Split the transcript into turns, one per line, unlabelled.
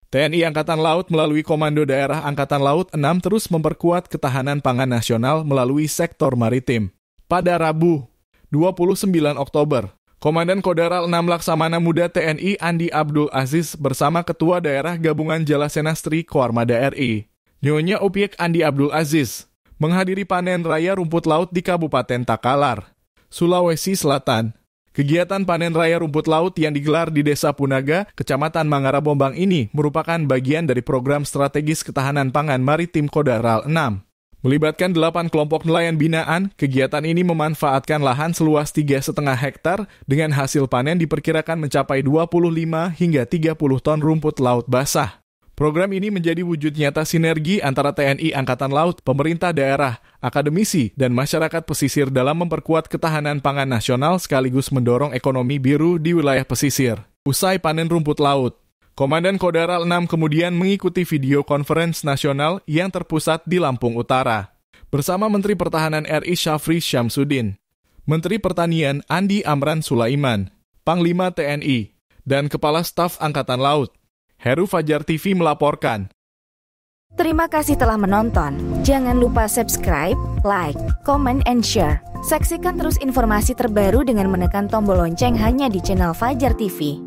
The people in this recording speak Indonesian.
TNI Angkatan Laut melalui Komando Daerah Angkatan Laut 6 terus memperkuat ketahanan pangan nasional melalui sektor maritim. Pada Rabu, 29 Oktober, Komandan Kodaral 6 Laksamana Muda TNI Andi Abdul Aziz bersama Ketua Daerah Gabungan Jalasenastri Koarmada RI, Nyonya Opiek Andi Abdul Aziz, menghadiri panen raya rumput laut di Kabupaten Takalar, Sulawesi Selatan. Kegiatan panen raya rumput laut yang digelar di Desa Punaga, Kecamatan Mangarabombang ini merupakan bagian dari program strategis ketahanan pangan maritim Kodaral 6. Melibatkan 8 kelompok nelayan binaan, kegiatan ini memanfaatkan lahan seluas 3,5 hektar dengan hasil panen diperkirakan mencapai 25 hingga 30 ton rumput laut basah. Program ini menjadi wujud nyata sinergi antara TNI Angkatan Laut, pemerintah daerah, akademisi, dan masyarakat pesisir dalam memperkuat ketahanan pangan nasional sekaligus mendorong ekonomi biru di wilayah pesisir. Usai panen rumput laut, Komandan Kodaral 6 kemudian mengikuti video conference nasional yang terpusat di Lampung Utara, bersama Menteri Pertahanan RI Syafri Syamsuddin, Menteri Pertanian Andi Amran Sulaiman, Panglima TNI, dan Kepala Staf Angkatan Laut. Heru Fajar TV melaporkan.
Terima kasih telah menonton. Jangan lupa subscribe, like, comment, and share. Saksikan terus informasi terbaru dengan menekan tombol lonceng hanya di channel Fajar TV.